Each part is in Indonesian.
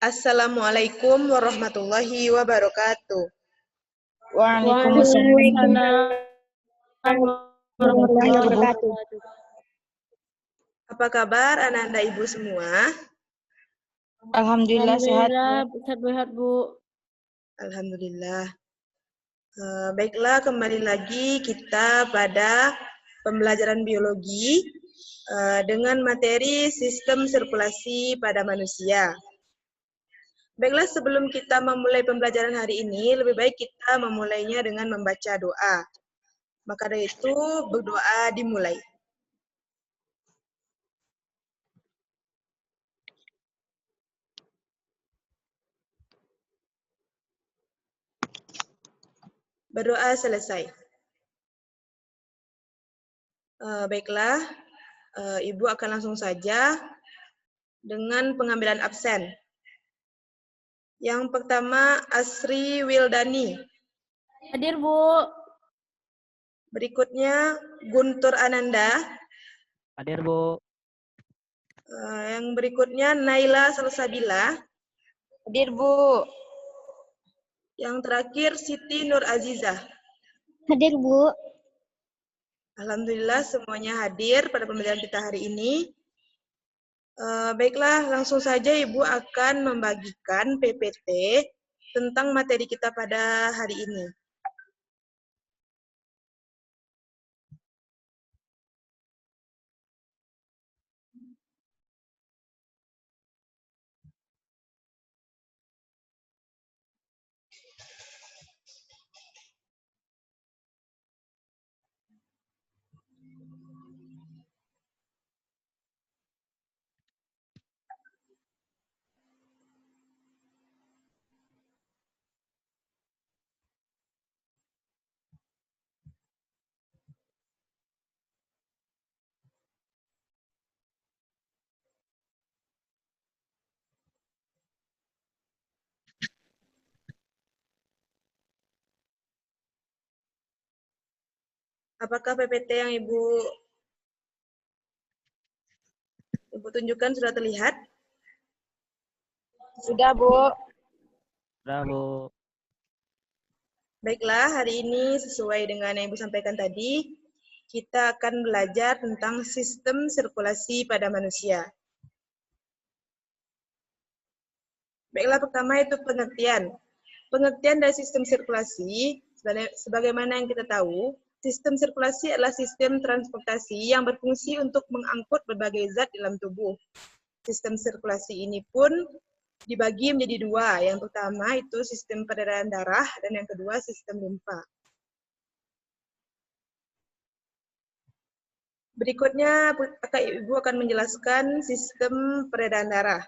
Assalamualaikum warahmatullahi wabarakatuh. Waalaikumsalam warahmatullahi wabarakatuh. Apa kabar anak-anak ibu semua? Alhamdulillah sehat. Sehat Bu. Alhamdulillah. Baiklah, kembali lagi kita pada pembelajaran biologi dengan materi sistem sirkulasi pada manusia. Baiklah, sebelum kita memulai pembelajaran hari ini, lebih baik kita memulainya dengan membaca doa. Maka dari itu, berdoa dimulai. Berdoa selesai. Baiklah, Ibu akan langsung saja dengan pengambilan absen. Yang pertama, Asri Wildani. Hadir Bu. Berikutnya, Guntur Ananda. Hadir Bu. Yang berikutnya, Naila Salsabila. Hadir Bu. Yang terakhir, Siti Nur Azizah. Hadir Bu. Alhamdulillah semuanya hadir pada pembelajaran kita hari ini. Baiklah, langsung saja Ibu akan membagikan PPT tentang materi kita pada hari ini. Apakah PPT yang Ibu tunjukkan sudah terlihat? Sudah Bu. Sudah Bu. Baiklah, hari ini sesuai dengan yang Ibu sampaikan tadi, kita akan belajar tentang sistem sirkulasi pada manusia. Baiklah, pertama itu pengertian. Pengertian dari sistem sirkulasi, sebagaimana yang kita tahu, sistem sirkulasi adalah sistem transportasi yang berfungsi untuk mengangkut berbagai zat dalam tubuh. Sistem sirkulasi ini pun dibagi menjadi dua. Yang pertama itu sistem peredaran darah dan yang kedua sistem limfa. Berikutnya Ibu akan menjelaskan sistem peredaran darah.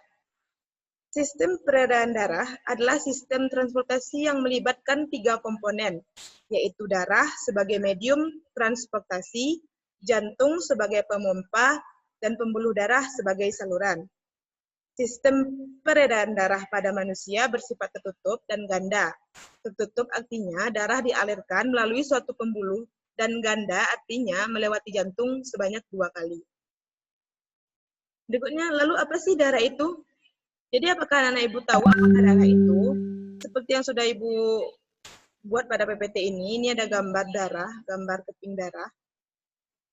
Sistem peredaran darah adalah sistem transportasi yang melibatkan tiga komponen, yaitu darah sebagai medium transportasi, jantung sebagai pemompa, dan pembuluh darah sebagai saluran. Sistem peredaran darah pada manusia bersifat tertutup dan ganda. Tertutup artinya darah dialirkan melalui suatu pembuluh, dan ganda artinya melewati jantung sebanyak 2 kali. Berikutnya, lalu apa sih darah itu? Jadi apakah anak Ibu tahu apakah darah itu? Seperti yang sudah Ibu buat pada PPT ini ada gambar darah, gambar keping darah.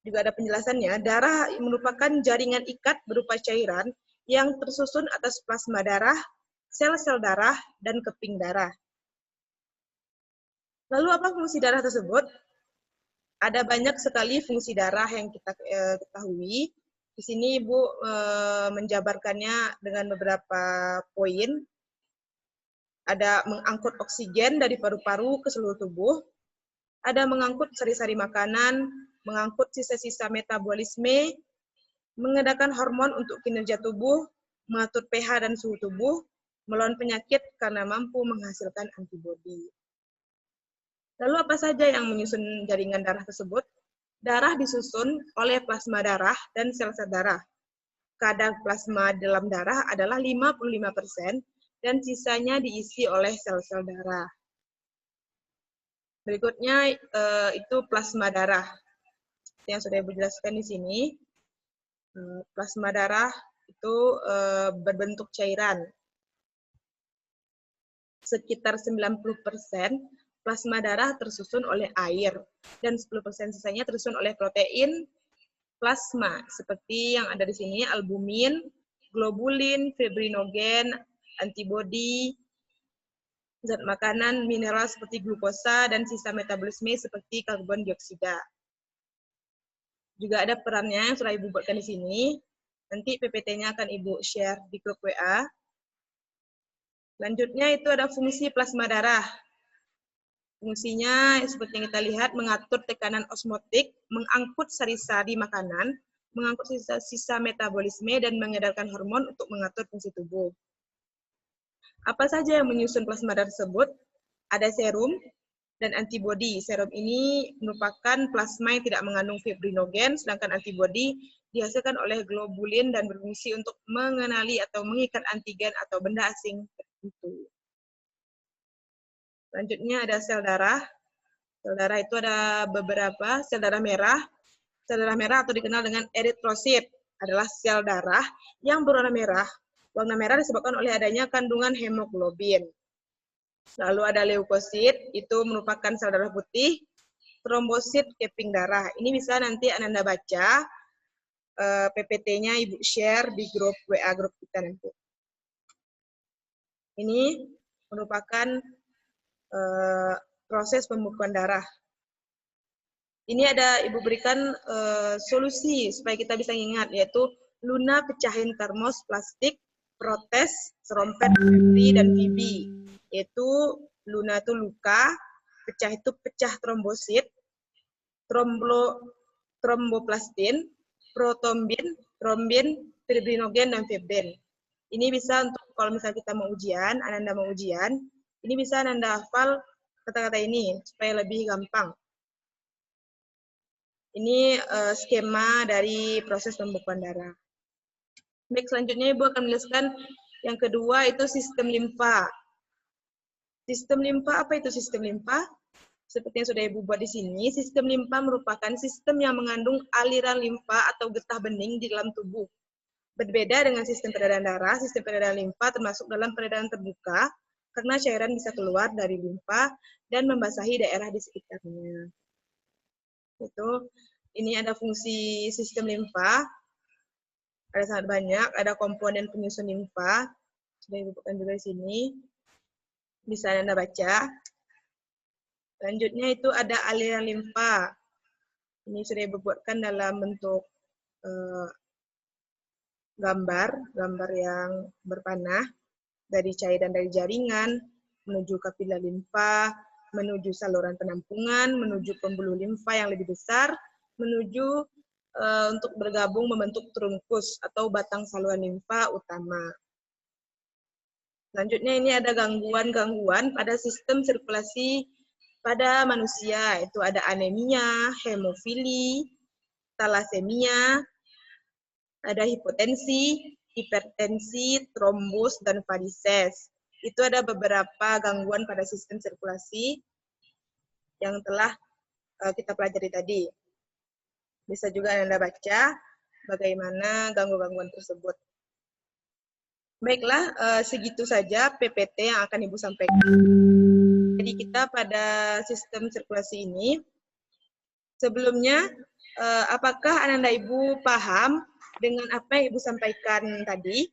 Juga ada penjelasannya, darah merupakan jaringan ikat berupa cairan yang tersusun atas plasma darah, sel-sel darah, dan keping darah. Lalu apa fungsi darah tersebut? Ada banyak sekali fungsi darah yang kita ketahui. Di sini Ibu menjabarkannya dengan beberapa poin. Ada mengangkut oksigen dari paru-paru ke seluruh tubuh, ada mengangkut sari-sari makanan, mengangkut sisa-sisa metabolisme, mengedarkan hormon untuk kinerja tubuh, mengatur pH dan suhu tubuh, melawan penyakit karena mampu menghasilkan antibodi. Lalu apa saja yang menyusun jaringan darah tersebut? Darah disusun oleh plasma darah dan sel-sel darah. Kadar plasma dalam darah adalah 55%, dan sisanya diisi oleh sel-sel darah. Berikutnya itu plasma darah. Yang sudah Ibu jelaskan di sini, plasma darah itu berbentuk cairan. sekitar 90% plasma darah tersusun oleh air, dan 10% sisanya tersusun oleh protein plasma, seperti yang ada di sini, albumin, globulin, fibrinogen, antibodi, zat makanan, mineral seperti glukosa, dan sisa metabolisme seperti karbon dioksida. Juga ada perannya yang sudah Ibu buatkan di sini. Nanti PPT-nya akan Ibu share di grup WA. Selanjutnya itu ada fungsi plasma darah. Fungsinya seperti yang kita lihat, mengatur tekanan osmotik, mengangkut sari-sari makanan, mengangkut sisa metabolisme, dan mengedarkan hormon untuk mengatur fungsi tubuh. Apa saja yang menyusun plasma darah tersebut? Ada serum dan antibodi. Serum ini merupakan plasma yang tidak mengandung fibrinogen, sedangkan antibodi dihasilkan oleh globulin dan berfungsi untuk mengenali atau mengikat antigen atau benda asing tertentu. Selanjutnya ada sel darah. Sel darah itu ada beberapa, sel darah merah. Sel darah merah atau dikenal dengan eritrosit adalah sel darah yang berwarna merah. Warna merah disebabkan oleh adanya kandungan hemoglobin. Lalu ada leukosit, itu merupakan sel darah putih. Trombosit, keping darah. Ini bisa nanti Ananda baca, PPT-nya Ibu share di grup WA grup kita nanti. Ini merupakan proses pembekuan darah. Ini ada Ibu berikan solusi supaya kita bisa ingat, yaitu Luna pecahin termos plastik, protes, serompet, fibri, dan fibi. Yaitu Luna itu luka, pecah itu pecah trombosit, tromboplastin, protombin, trombin, fibrinogen, dan fibrin. Ini bisa untuk kalau misalnya kita mau ujian, Ananda mau ujian, ini bisa Ananda hafal kata-kata ini supaya lebih gampang. Ini skema dari proses pembekuan darah. Baik, selanjutnya Ibu akan menjelaskan yang kedua itu sistem limfa. Sistem limfa, apa itu sistem limfa? Seperti yang sudah Ibu buat di sini, sistem limfa merupakan sistem yang mengandung aliran limfa atau getah bening di dalam tubuh. Berbeda dengan sistem peredaran darah, sistem peredaran limfa termasuk dalam peredaran terbuka, karena cairan bisa keluar dari limfa dan membasahi daerah di sekitarnya. Itu, ini ada fungsi sistem limfa, ada sangat banyak, ada komponen penyusun limfa, sudah Ibu buatkan juga di sini, bisa Anda baca. Selanjutnya itu ada aliran limfa. Ini sudah Ibu buatkan dalam bentuk gambar yang berpanah, dari cairan dari jaringan, menuju kapiler limfa, menuju saluran penampungan, menuju pembuluh limfa yang lebih besar, menuju untuk bergabung membentuk trunkus atau batang saluran limfa utama. Selanjutnya ini ada gangguan-gangguan pada sistem sirkulasi pada manusia, itu ada anemia, hemofili, talasemia, ada hipotensi, hipertensi, trombus, dan varises. Itu ada beberapa gangguan pada sistem sirkulasi yang telah kita pelajari tadi. Bisa juga Anda baca bagaimana gangguan-gangguan tersebut. Baiklah, segitu saja PPT yang akan Ibu sampaikan. Jadi kita pada sistem sirkulasi ini, sebelumnya, apakah Ananda Ibu paham dengan apa yang Ibu sampaikan tadi?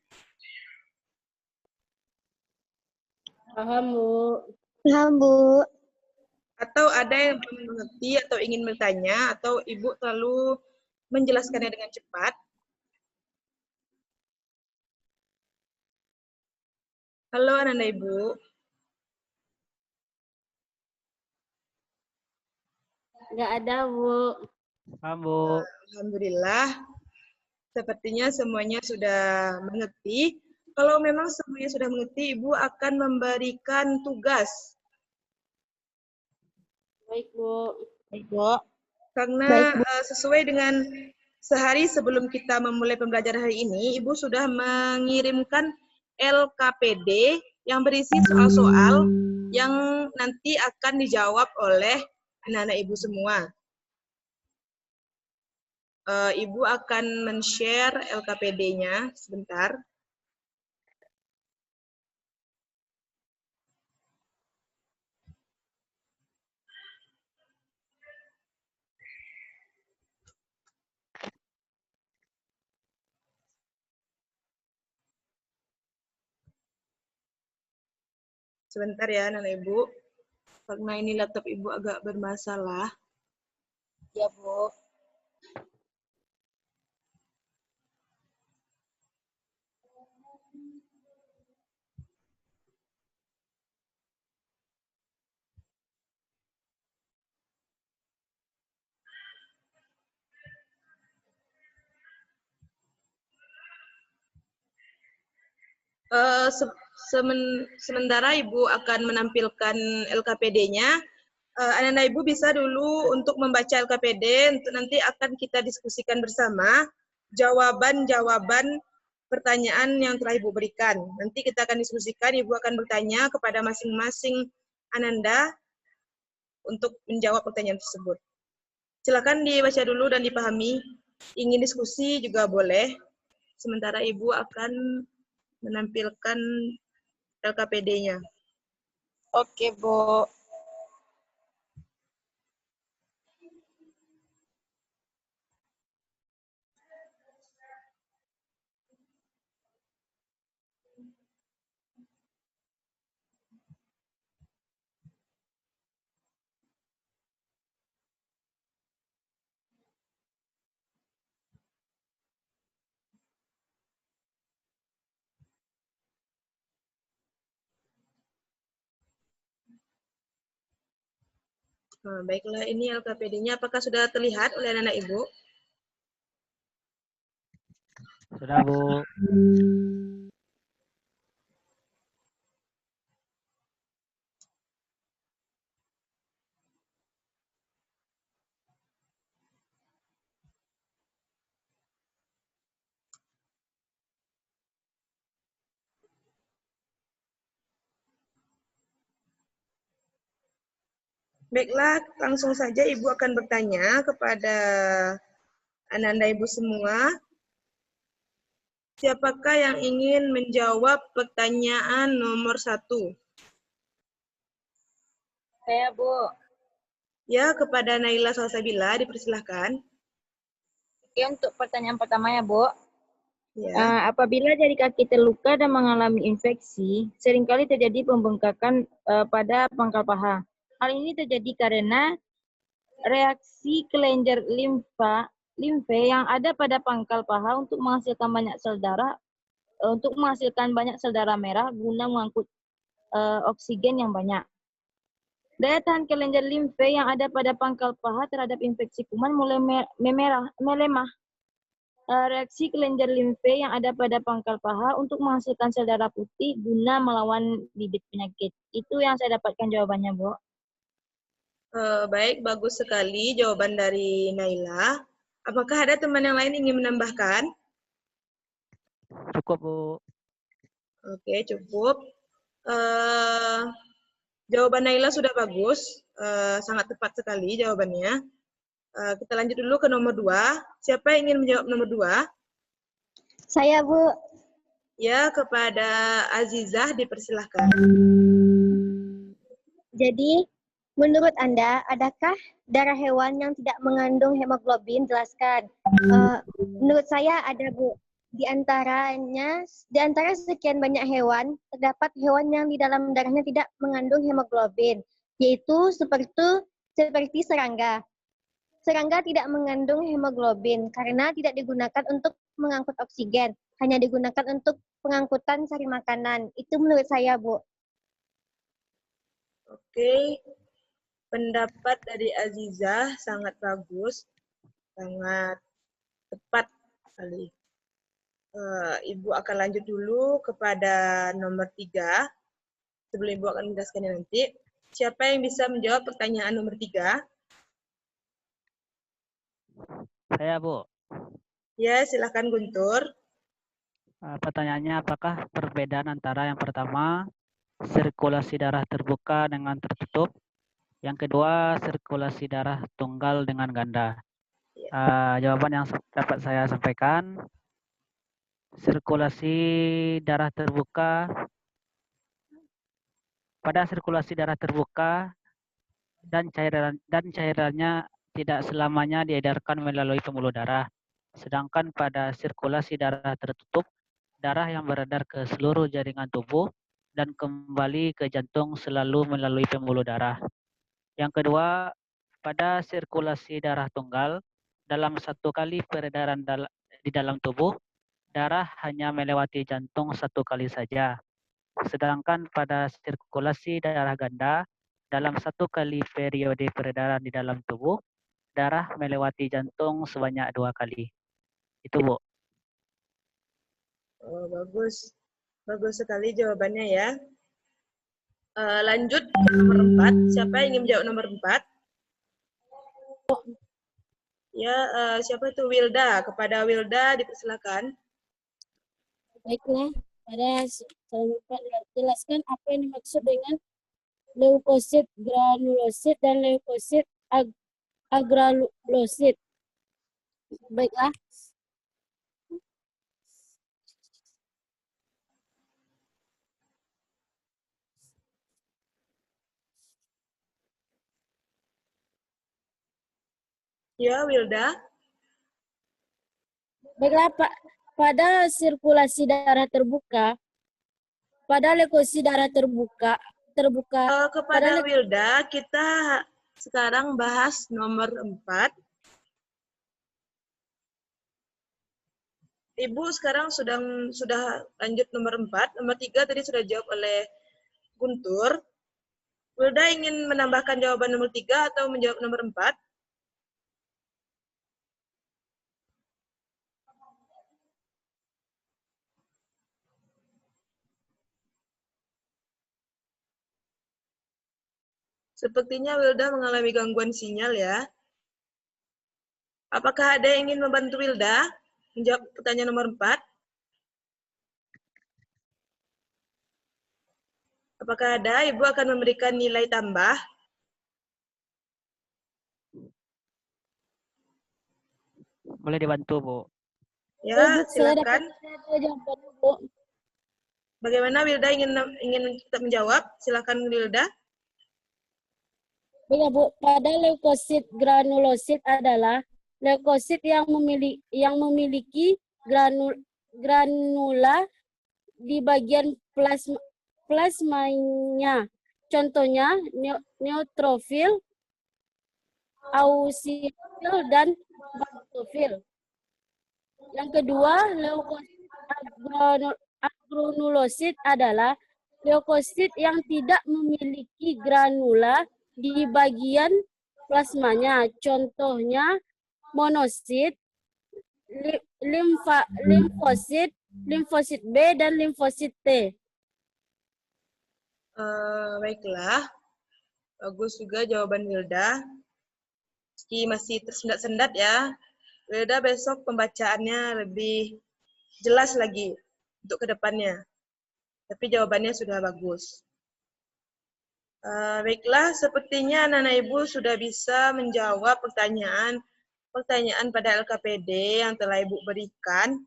Paham, Bu. Paham, Bu. Atau ada yang belum mengerti atau ingin bertanya, atau Ibu terlalu menjelaskannya dengan cepat? Halo Ananda Ibu. Nggak ada, Bu. Paham, Bu. Alhamdulillah. Sepertinya semuanya sudah mengerti. Kalau memang semuanya sudah mengerti, Ibu akan memberikan tugas. Baik, Bu. Baik, Bu. Karena sesuai dengan sehari sebelum kita memulai pembelajaran hari ini, Ibu sudah mengirimkan LKPD yang berisi soal-soal yang nanti akan dijawab oleh anak-anak Ibu semua. Ibu akan men-share LKPD-nya sebentar. Sebentar ya, Anak Ibu. Karena ini laptop Ibu agak bermasalah. Ya, Bu. Sementara Ibu akan menampilkan LKPD-nya, anak-anak Ibu bisa dulu untuk membaca LKPD, untuk nanti akan kita diskusikan bersama jawaban-jawaban pertanyaan yang telah Ibu berikan. Nanti kita akan diskusikan, Ibu akan bertanya kepada masing-masing Ananda untuk menjawab pertanyaan tersebut. Silakan dibaca dulu dan dipahami. Ingin diskusi juga boleh. Sementara Ibu akan menampilkan LKPD-nya. Oke, Bu. Nah, baiklah, ini LKPD-nya. Apakah sudah terlihat oleh anak-anak Ibu? Sudah, Bu. Baiklah, langsung saja Ibu akan bertanya kepada anak-anak Ibu semua. Siapakah yang ingin menjawab pertanyaan nomor 1? Saya, Bu. Ya, kepada Naila Salsabila, dipersilahkan. Oke, untuk pertanyaan pertamanya, Bu. Ya. Apabila jari kaki terluka dan mengalami infeksi, seringkali terjadi pembengkakan pada pangkal paha. Hal ini terjadi karena reaksi kelenjar limfe yang ada pada pangkal paha untuk menghasilkan banyak sel darah merah guna mengangkut oksigen yang banyak. Daya tahan kelenjar limfe yang ada pada pangkal paha terhadap infeksi kuman mulai melemah. Reaksi kelenjar limfe yang ada pada pangkal paha untuk menghasilkan sel darah putih guna melawan bibit penyakit. Itu yang saya dapatkan jawabannya, Bu. Baik, bagus sekali jawaban dari Naila. Apakah ada teman yang lain ingin menambahkan? Cukup, Bu. Oke, cukup. Jawaban Naila sudah bagus, sangat tepat sekali jawabannya. Kita lanjut dulu ke nomor 2. Siapa yang ingin menjawab nomor 2? Saya, Bu. Ya, kepada Azizah dipersilahkan. Jadi, menurut Anda, adakah darah hewan yang tidak mengandung hemoglobin? Jelaskan. Menurut saya ada, Bu. Di antara sekian banyak hewan, terdapat hewan yang di dalam darahnya tidak mengandung hemoglobin, yaitu seperti serangga. Serangga tidak mengandung hemoglobin karena tidak digunakan untuk mengangkut oksigen, hanya digunakan untuk pengangkutan sari makanan. Itu menurut saya, Bu. Oke, pendapat dari Azizah sangat bagus, sangat tepat sekali. Ibu akan lanjut dulu kepada nomor 3. Sebelum Ibu akan menjelaskannya nanti. Siapa yang bisa menjawab pertanyaan nomor 3? Saya, Bu. Ya, silakan Guntur. Pertanyaannya, apakah perbedaan antara yang pertama, sirkulasi darah terbuka dengan tertutup, yang kedua, sirkulasi darah tunggal dengan ganda? Jawaban yang dapat saya sampaikan, sirkulasi darah terbuka, pada sirkulasi darah terbuka dan cairannya tidak selamanya diedarkan melalui pembuluh darah. Sedangkan pada sirkulasi darah tertutup, darah yang beredar ke seluruh jaringan tubuh dan kembali ke jantung selalu melalui pembuluh darah. Yang kedua, pada sirkulasi darah tunggal, dalam satu kali peredaran di dalam tubuh, darah hanya melewati jantung satu kali saja. Sedangkan pada sirkulasi darah ganda, dalam satu kali periode peredaran di dalam tubuh, darah melewati jantung sebanyak 2 kali. Itu, Bu. Oh, bagus. Bagus sekali jawabannya ya. Lanjut ke nomor 4. Siapa yang ingin menjawab nomor 4? Ya, siapa itu? Wilda. Kepada Wilda dipersilakan. Baiklah, saya jelaskan apa yang dimaksud dengan leukosit granulosit dan leukosit agranulosit. Baiklah, Ya, Wilda. Pak. Pada sirkulasi darah terbuka, pada leukosit darah terbuka, Kepada Wilda, kita sekarang bahas nomor 4. Ibu sekarang sudah lanjut nomor 4. Nomor 3 tadi sudah jawab oleh Guntur. Wilda ingin menambahkan jawaban nomor 3 atau menjawab nomor 4? Sepertinya Wilda mengalami gangguan sinyal ya. Apakah ada yang ingin membantu Wilda menjawab pertanyaan nomor 4? Apakah ada? Ibu akan memberikan nilai tambah. Boleh dibantu, Bu. Ya, Bu, saya silakan. dapat jawabannya, Bu. Bagaimana Wilda ingin tetap menjawab? Silakan Wilda. Baiklah, Bu. Pada leukosit granulosit adalah leukosit yang memiliki granula di bagian plasmanya. Contohnya neutrofil, eosinofil, dan basofil. Yang kedua, leukosit agranulosit adalah leukosit yang tidak memiliki granula di bagian plasmanya. Contohnya monosit, limfosit B, dan limfosit T. Baiklah. Bagus juga jawaban Wilda. Meski masih tersendat-sendat ya. Wilda besok pembacaannya lebih jelas lagi untuk kedepannya. Tapi jawabannya sudah bagus. Baiklah, sepertinya anak-anak ibu sudah bisa menjawab pertanyaan pada LKPD yang telah ibu berikan.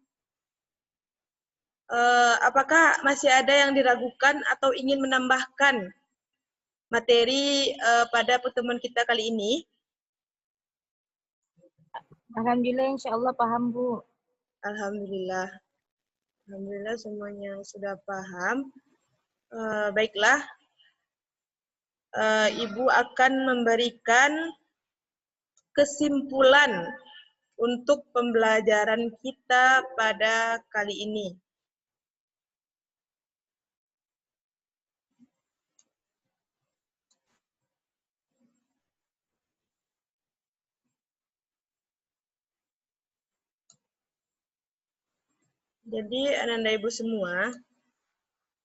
Apakah masih ada yang diragukan atau ingin menambahkan materi pada pertemuan kita kali ini? Alhamdulillah, insya Allah paham, Bu. Alhamdulillah. Alhamdulillah semuanya sudah paham. Baiklah, Ibu akan memberikan kesimpulan untuk pembelajaran kita pada kali ini. Jadi anak-anak ibu semua,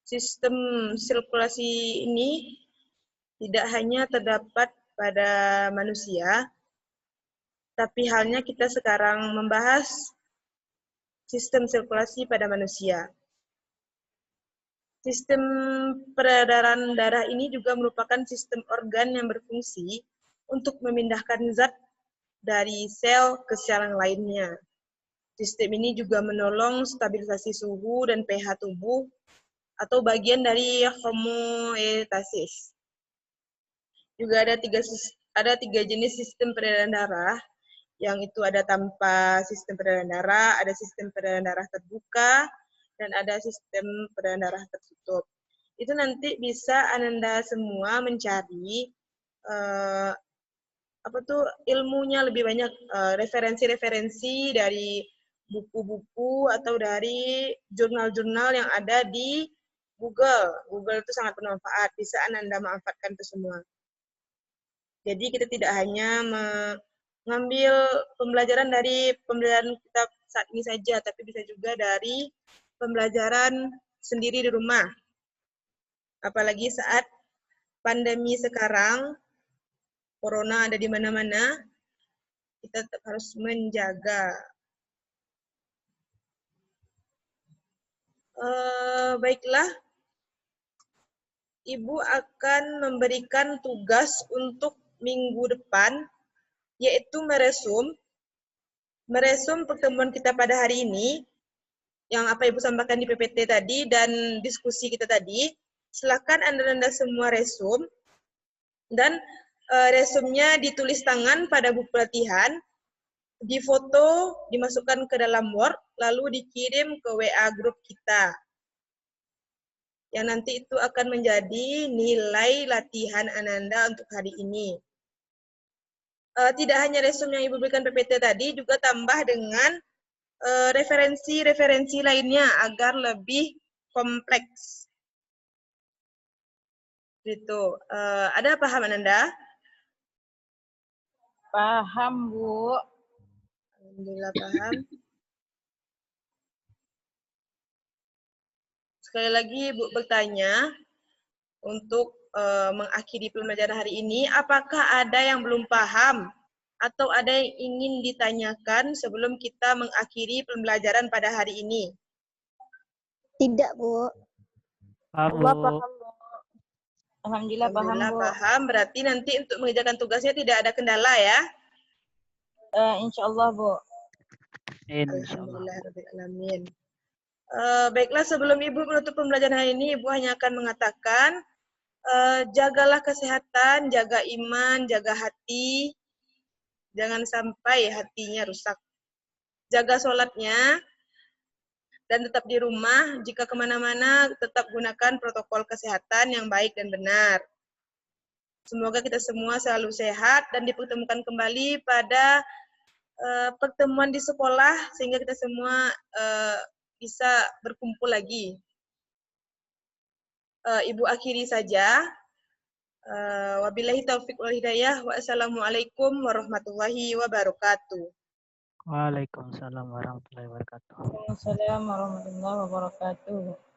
sistem sirkulasi ini tidak hanya terdapat pada manusia, tapi halnya kita sekarang membahas sistem sirkulasi pada manusia. Sistem peredaran darah ini juga merupakan sistem organ yang berfungsi untuk memindahkan zat dari sel ke sel yang lainnya. Sistem ini juga menolong stabilisasi suhu dan pH tubuh atau bagian dari homeostasis. Juga ada tiga jenis sistem peredaran darah, yang itu ada tanpa sistem peredaran darah, ada sistem peredaran darah terbuka, dan ada sistem peredaran darah tertutup. itu nanti bisa Ananda semua mencari ilmunya lebih banyak, referensi-referensi dari buku-buku atau dari jurnal-jurnal yang ada di Google. Google itu sangat bermanfaat, bisa Ananda manfaatkan itu semua. Jadi kita tidak hanya mengambil pembelajaran dari pembelajaran kita saat ini saja, tapi bisa juga dari pembelajaran sendiri di rumah. Apalagi saat pandemi sekarang, corona ada di mana-mana, kita tetap harus menjaga. Baiklah, Ibu akan memberikan tugas untuk minggu depan, yaitu meresum pertemuan kita pada hari ini, yang apa Ibu sampaikan di PPT tadi dan diskusi kita tadi. Silakan Anda semua resum, dan resumnya ditulis tangan pada buku pelatihan, difoto, dimasukkan ke dalam Word, lalu dikirim ke WA grup kita. Yang nanti itu akan menjadi nilai latihan Ananda untuk hari ini. Tidak hanya resume yang Ibu berikan PPT tadi, juga tambah dengan referensi-referensi lainnya agar lebih kompleks. Gitu. Ada paham Ananda? Paham, Bu. Alhamdulillah paham. Sekali lagi Bu bertanya, untuk mengakhiri pembelajaran hari ini, apakah ada yang belum paham atau ada yang ingin ditanyakan sebelum kita mengakhiri pembelajaran pada hari ini? Tidak, Bu. Allah paham, Bu. Alhamdulillah paham, Alhamdulillah Bu. paham. Berarti nanti untuk mengerjakan tugasnya tidak ada kendala ya? Insya Allah, Bu. Insyaallah. Alhamdulillahirrahmanirrahim. Baiklah, sebelum Ibu menutup pembelajaran hari ini, Ibu hanya akan mengatakan, jagalah kesehatan, jaga iman, jaga hati, jangan sampai hatinya rusak. Jaga sholatnya, dan tetap di rumah. Jika kemana-mana, tetap gunakan protokol kesehatan yang baik dan benar. Semoga kita semua selalu sehat dan dipertemukan kembali pada pertemuan di sekolah, sehingga kita semua bisa berkumpul lagi. Ibu akhiri saja. Wabillahi taufiq wal hidayah. Wassalamualaikum warahmatullahi wabarakatuh. Waalaikumsalam warahmatullahi wabarakatuh. Waalaikumsalam warahmatullahi wabarakatuh.